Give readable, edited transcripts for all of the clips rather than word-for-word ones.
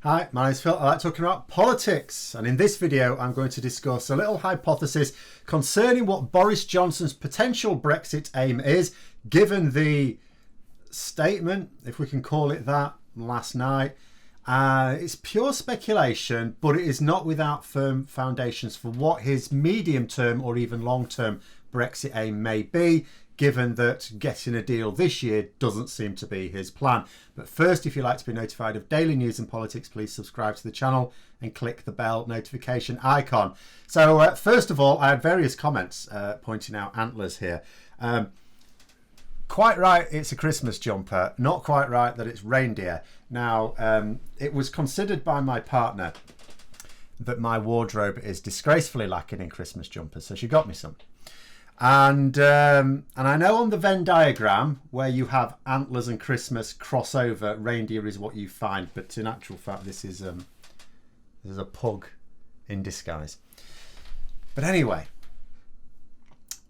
Hi, my name's Phil. I like talking about politics, and in this video I'm going to discuss a little hypothesis concerning what Boris Johnson's potential Brexit aim is, given the statement, if we can call it that, last night. It's pure speculation, but it is not without firm foundations for what his medium-term or even long-term Brexit aim may be, given that getting a deal this year doesn't seem to be his plan. But first, if you'd like to be notified of daily news and politics, please subscribe to the channel and click the bell notification icon. So first of all, I had various comments pointing out antlers here. Quite right, it's a Christmas jumper. Not quite right that it's reindeer. Now, it was considered by my partner that my wardrobe is disgracefully lacking in Christmas jumpers, so she got me some. And I know on the Venn diagram where you have antlers and Christmas crossover, reindeer is what you find, but in actual fact this is a pug in disguise. But anyway,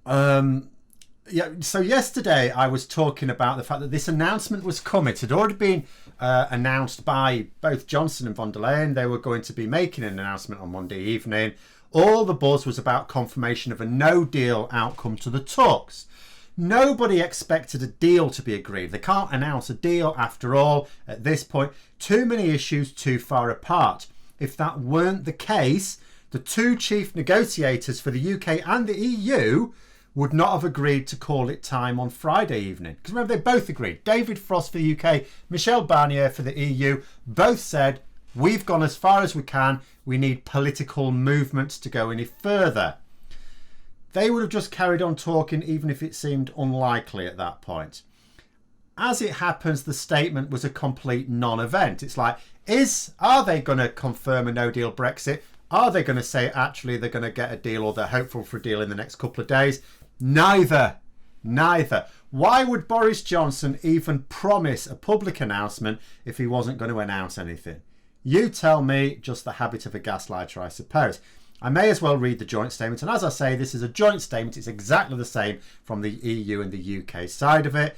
yeah. So yesterday I was talking about the fact that this announcement was coming. It had already been announced by both Johnson and von der Leyen. They were going to be making an announcement on Monday evening. All the buzz was about confirmation of a no-deal outcome to the talks. Nobody expected a deal to be agreed. They can't announce a deal after all at this point. Too many issues too far apart. If that weren't the case, the two chief negotiators for the UK and the EU would not have agreed to call it time on Friday evening. Because remember, they both agreed. David Frost for the UK, Michel Barnier for the EU, both said, we've gone as far as we can. We need political movement to go any further. They would have just carried on talking even if it seemed unlikely at that point. As it happens, the statement was a complete non-event. It's like, are they going to confirm a no-deal Brexit? Are they going to say actually they're going to get a deal or they're hopeful for a deal in the next couple of days? Neither. Why would Boris Johnson even promise a public announcement if he wasn't going to announce anything? You tell me, just the habit of a gaslighter, I suppose. I may as well read the joint statement. And as I say, this is a joint statement. It's exactly the same from the EU and the UK side of it.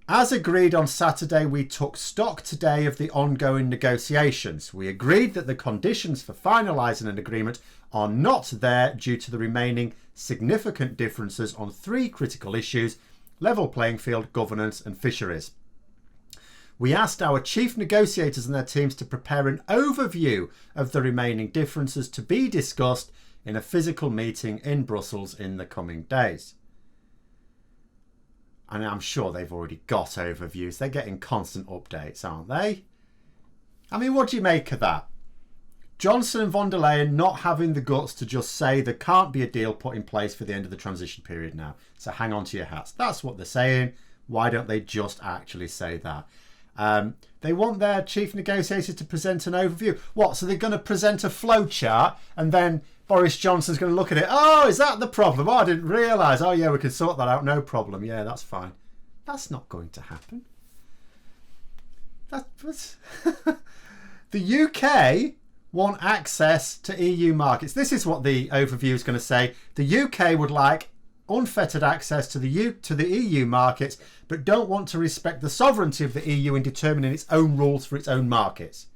As agreed on Saturday, we took stock today of the ongoing negotiations. We agreed that the conditions for finalising an agreement are not there due to the remaining significant differences on three critical issues: level playing field, governance and fisheries. We asked our chief negotiators and their teams to prepare an overview of the remaining differences to be discussed in a physical meeting in Brussels in the coming days. And I'm sure they've already got overviews. They're getting constant updates, aren't they? I mean, what do you make of that? Johnson and von der Leyen not having the guts to just say there can't be a deal put in place for the end of the transition period now. So hang on to your hats. That's what they're saying. Why don't they just actually say that? They want their chief negotiator to present an overview. What? So they're going to present a flow chart and then Boris Johnson's going to look at it. Oh, is that the problem? Oh, I didn't realise. Oh, yeah, we can sort that out. No problem. Yeah, that's fine. That's not going to happen. That's the UK want access to EU markets. This is what the overview is going to say. The UK would like unfettered access to the EU markets, but don't want to respect the sovereignty of the EU in determining its own rules for its own markets.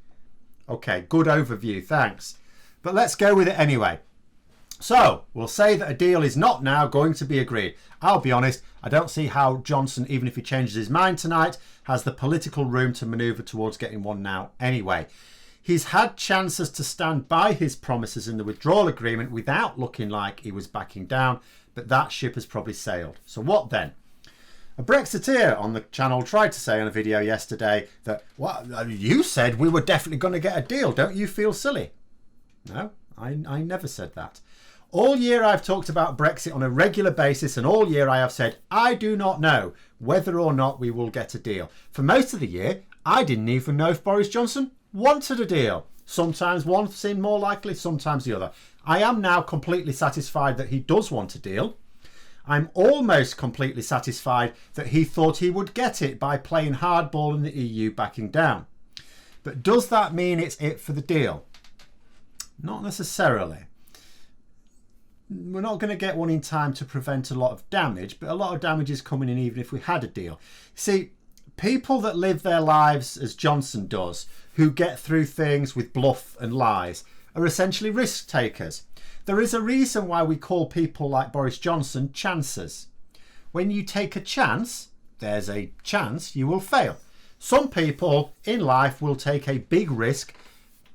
Okay, good overview, thanks. But let's go with it anyway. So, we'll say that a deal is not now going to be agreed. I'll be honest, I don't see how Johnson, even if he changes his mind tonight, has the political room to manoeuvre towards getting one now anyway. He's had chances to stand by his promises in the withdrawal agreement without looking like he was backing down, but that ship has probably sailed. So what then? A Brexiteer on the channel tried to say on a video yesterday that, well, you said we were definitely going to get a deal. Don't you feel silly? No, I never said that. All year I've talked about Brexit on a regular basis, and all year I have said I do not know whether or not we will get a deal. For most of the year, I didn't even know if Boris Johnson wanted a deal. Sometimes one seemed more likely, sometimes the other. I am now completely satisfied that he does want a deal. I'm almost completely satisfied that he thought he would get it by playing hardball and the EU backing down. But does that mean it's it for the deal? Not necessarily. We're not going to get one in time to prevent a lot of damage, but a lot of damage is coming in even if we had a deal. See, People that live their lives as Johnson does, who get through things with bluff and lies, are essentially risk takers. There is a reason why we call people like Boris Johnson chancers. When you take a chance, there's a chance you will fail. Some people in life will take a big risk,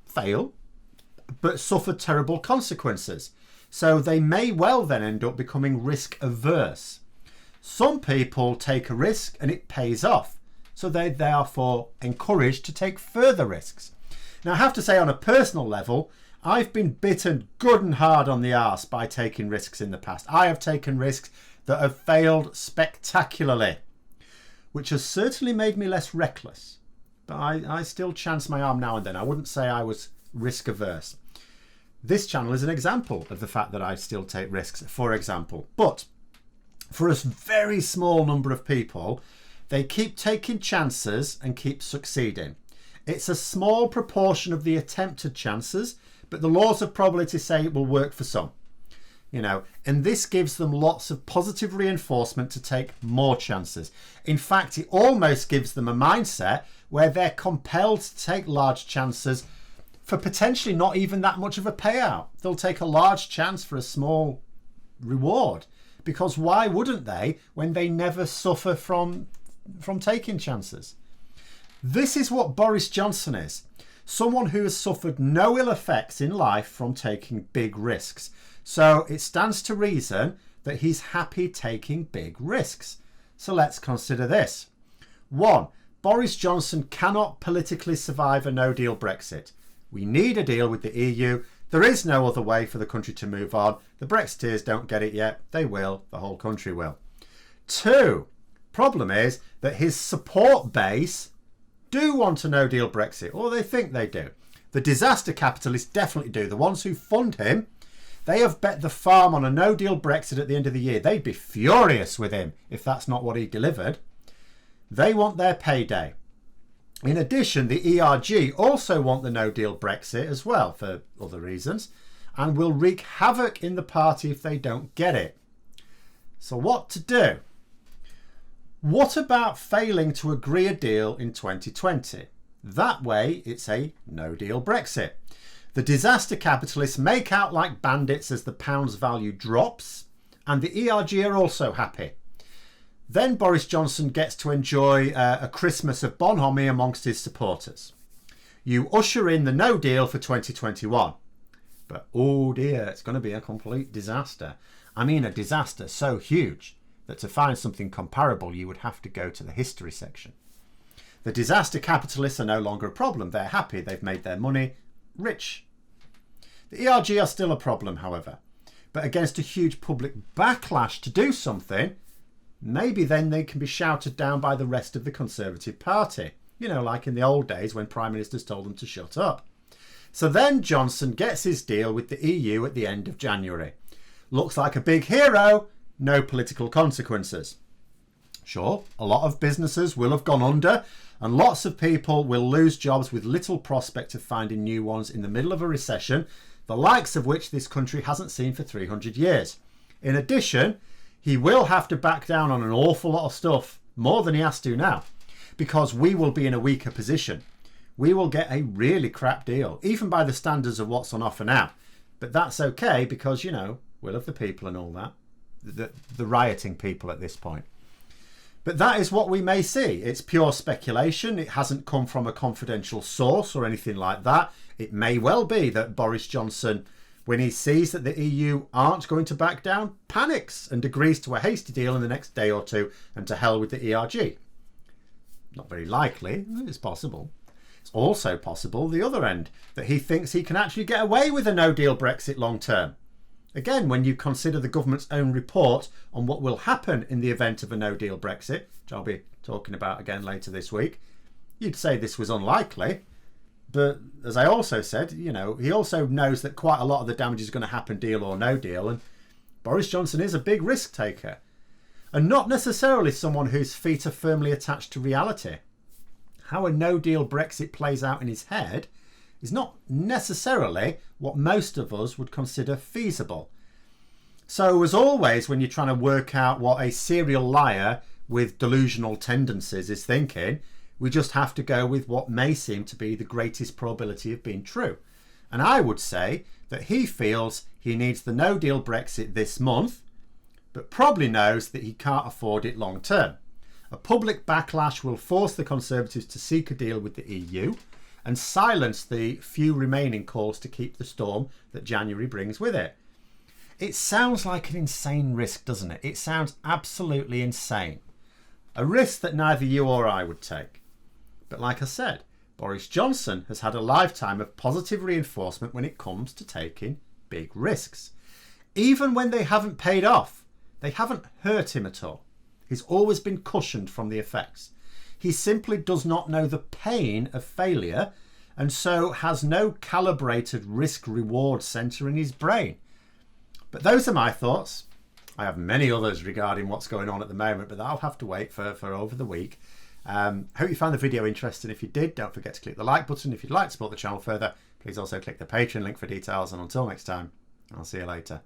fail, but suffer terrible consequences. So they may well then end up becoming risk averse. Some people take a risk and it pays off. So they're therefore encouraged to take further risks. Now I have to say, on a personal level, I've been bitten good and hard on the arse by taking risks in the past. I have taken risks that have failed spectacularly, which has certainly made me less reckless. But I still chance my arm now and then. I wouldn't say I was risk averse. This channel is an example of the fact that I still take risks, for example. But for a very small number of people, they keep taking chances and keep succeeding. It's a small proportion of the attempted chances, but the laws of probability say it will work for some. And this gives them lots of positive reinforcement to take more chances. In fact, it almost gives them a mindset where they're compelled to take large chances for potentially not even that much of a payout. They'll take a large chance for a small reward, because why wouldn't they when they never suffer from taking chances? This is what Boris Johnson is. Someone who has suffered no ill effects in life from taking big risks. So it stands to reason that he's happy taking big risks. So let's consider this. 1. Boris Johnson cannot politically survive a no-deal Brexit. We need a deal with the EU. There is no other way for the country to move on. The Brexiteers don't get it yet. They will. The whole country will. 2. Problem is that his support base do want a no-deal Brexit, or they think they do. The disaster capitalists definitely do. The ones who fund him, they have bet the farm on a no-deal Brexit at the end of the year. They'd be furious with him if that's not what he delivered. They want their payday. In addition, the ERG also want the no-deal Brexit as well for other reasons, and will wreak havoc in the party if they don't get it. So what to do? What about failing to agree a deal in 2020? That way, it's a no-deal Brexit. The disaster capitalists make out like bandits as the pound's value drops, and the ERG are also happy. Then Boris Johnson gets to enjoy a Christmas of bonhomie amongst his supporters. You usher in the no deal for 2021. But oh dear, it's going to be a complete disaster. I mean, a disaster so huge that to find something comparable, you would have to go to the history section. The disaster capitalists are no longer a problem. They're happy. They've made their money rich. The ERG are still a problem, however. But against a huge public backlash to do something, maybe then they can be shouted down by the rest of the Conservative Party. Like in the old days when Prime Ministers told them to shut up. So then Johnson gets his deal with the EU at the end of January. Looks like a big hero, no political consequences. Sure, a lot of businesses will have gone under and lots of people will lose jobs with little prospect of finding new ones in the middle of a recession, the likes of which this country hasn't seen for 300 years. In addition, he will have to back down on an awful lot of stuff, more than he has to now, because we will be in a weaker position. We will get a really crap deal, even by the standards of what's on offer now. But that's okay because, will of the people and all that. The rioting people at this point. But that is what we may see. It's pure speculation. It hasn't come from a confidential source or anything like that. It may well be that Boris Johnson, when he sees that the EU aren't going to back down, panics and agrees to a hasty deal in the next day or two, and to hell with the ERG. Not very likely. It's possible. It's also possible, the other end, that he thinks he can actually get away with a no-deal Brexit long term. Again, when you consider the government's own report on what will happen in the event of a no-deal Brexit, which I'll be talking about again later this week, you'd say this was unlikely. But as I also said, he also knows that quite a lot of the damage is going to happen deal or no deal. And Boris Johnson is a big risk taker. And not necessarily someone whose feet are firmly attached to reality. How a no-deal Brexit plays out in his head is not necessarily what most of us would consider feasible. So as always, when you're trying to work out what a serial liar with delusional tendencies is thinking we just have to go with what may seem to be the greatest probability of being true. And I would say that he feels he needs the no-deal Brexit this month, but probably knows that he can't afford it long term. A public backlash will force the Conservatives to seek a deal with the EU and silence the few remaining calls to keep the storm that January brings with it. It sounds like an insane risk, doesn't it? It sounds absolutely insane. A risk that neither you or I would take. But like I said, Boris Johnson has had a lifetime of positive reinforcement when it comes to taking big risks. Even when they haven't paid off, they haven't hurt him at all. He's always been cushioned from the effects. He simply does not know the pain of failure and so has no calibrated risk-reward centre in his brain. But those are my thoughts. I have many others regarding what's going on at the moment, but I'll have to wait for over the week. Hope you found the video interesting. If you did, don't forget to click the like button. If you'd like to support the channel further, please also click the Patreon link for details. And until next time, I'll see you later.